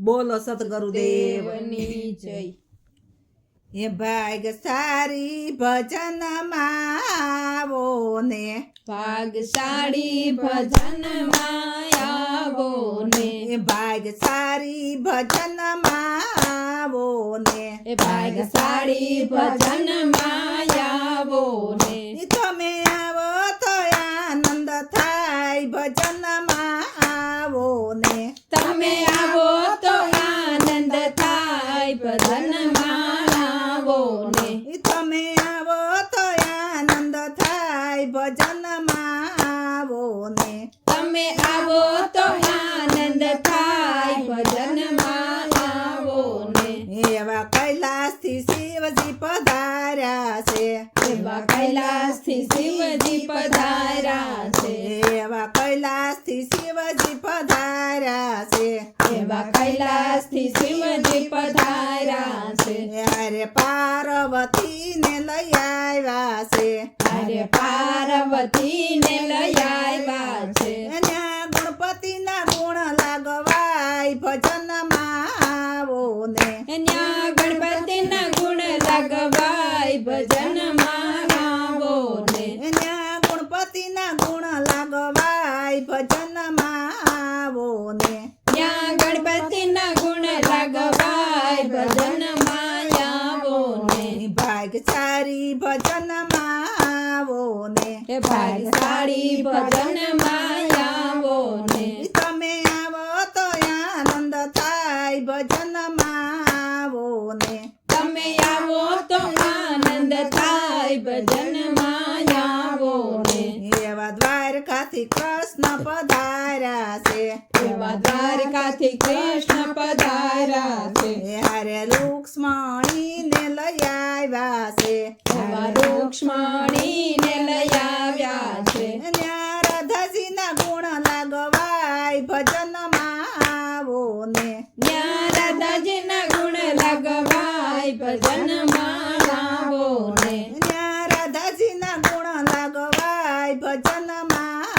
બોલો સતગુરુદેવની જય. હે ભાગ્યશાળી ભજનમાં આવો ને ભાગશાળી ભજનમાં આવો ને હે ભાગ્યશાળી ભજનમાં આવો ને એ ભાગશાળી ભજનમાં આવો ને તમે આવો તો આનંદ થાય ભજનમાં આવો ને તમે આવો તો આનંદ થાય ભજનમાં આવો ને તમે આવો તો આનંદ થાય ભજનમાં આવો ને તમે આવો તો આનંદ થાય ભજનમાં આવો ને એવા કૈલાસથી શિવજી પધાર્યા છે એવા કૈલાસથી શિવજી પધાર્યા છે એવા કૈલાસથી શિવજી પધાર્યા છે એવા કૈલાસથી શિવજી પધાર્યા છે અરે પાર્વતીને લઈ આવ્યા છે અરે પાર્વતીને લઈ આવ્યા છે ત્યાં ગણપતિના ગુણ લાગવાય ભજનમાં આવો ને ન્યા ગણપતિના ગુણ લગવાય ભજનમાં આવો ને ત્યાં ગણપતિના ગુણ લાગવાય ભજનમાં આવો ને ન્યા ગણપતિના ગુણ લગવાય ભજનમાં આવો ને ભાગ્યશાળી ભજનમાં આવો ને એ ભાગ્યશાળી ભજનમાં આવો ને તમે આવો તો આનંદ થાય ભજનમાં આવો ને તમે આવો તો આનંદ થાય ભજનમાં આવો ને એવા દ્વારકાથી કૃષ્ણ પધાર્યા છે એવા દ્વારકાથી કૃષ્ણ પધાર્યા છે હારે રુક્ષ્મણીને લઈ આવ્યા છે એવા રૂક્ષ્મણીને લઈ આવ્યા છે ત્યાં રાધાજીના ગુણ લાગવાય ભજનમાં આવો ને ન્યા રાધાજીના ગુણ લગવાય ભજનમાં આવો ને ત્યાં રાધાજીના ગુણ લાગવાય ભજનમાં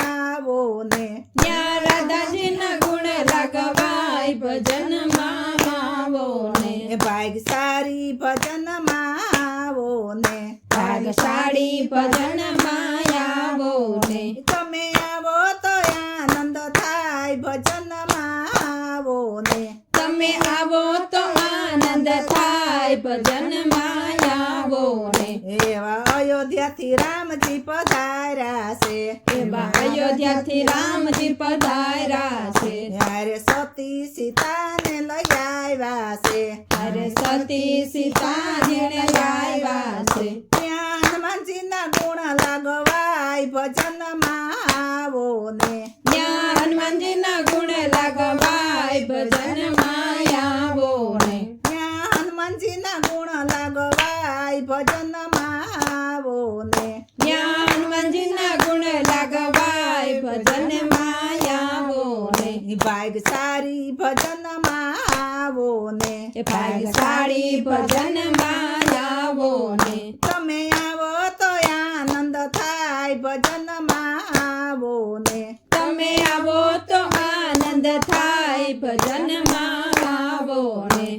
આવો ને ન્યા રાધાજીના ગુણ લગવાય ભજનમાં આવો ને ભાગ્યશાળી ભજનમાં આવો ને ભાગશાળી ભજનમાં આવો ને તમે આવો તો આનંદ થાય ભજનમાં આવો ને તમે આવો તો આનંદ થાય ભજનમાં આવો ને એવા અયોધ્યાથી રામજી પધાર્યા છે એવા અયોધ્યાથી રામજી પધાર્યા છે ત્યારે સતી સીતાને લઈ આવ્યા છે અરે સતી સીતાજીને આવ્યા છે ત્યાં હનુમાનજીના ગુણ લાગવાય ભજનમાં આવો ને ત્યાં હનુમાનજીના ગુણ લગવાય ભજનમાં આવો ને ત્યાં હનુમાનજીના ગુણ લાગવાય ભજનમાં આવો ને ત્યાં હનુમાનજીના ગુણ લગવાય ભજનમાં આવો ને ભાગ્યશાળી ભજનમાં આવો ને એ ભાગ્યશાળી ભજનમાં આવો ને તમે આવો તો આનંદ થાય ભજનમાં આવો ને તમે આવો તો આનંદ થાય ભજનમાં આવો ને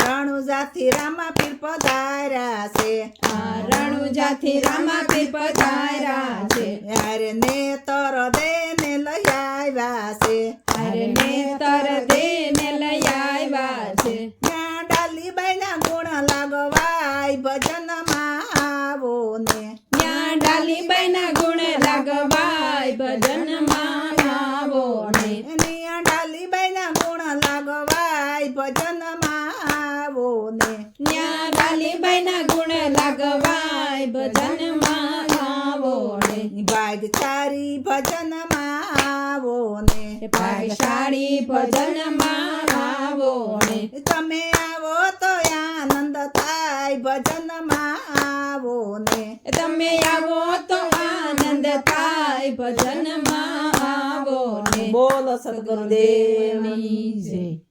રણુજાથી રામાપીર પધાર્યા છે આ રણુજાથી રામાપીર પધાર્યા છે યારે નેતર દેને લઈ આવ્યા છે અરે નેતર દેને લઈ આવ્યા છે ત્યાં ડાલીબાઈના ગુણ લાગવાય ભજનમાં આવો ને ત્યાં ડાલીબાઈના ગુણ લગવાય ભજનમાં આવો ને ત્યાં ડાલીબાઈના ગુણ લાગવાય ભજનમાં આવો ને ત્યાં ડાલીબાઈના ગુણ લગવાય ભજનમાં આવો ને ભાગ્યશાળી ભજનમાં આવો ને ભાગ્યશાળી ભજનમાં આવો ને તમે આવો તો આનંદ થાય ભજનમાં આવો ને તમે આવો તો આનંદ થાય ભજનમાં આવો ને બોલો સદગુરુદેવની દેવની જય.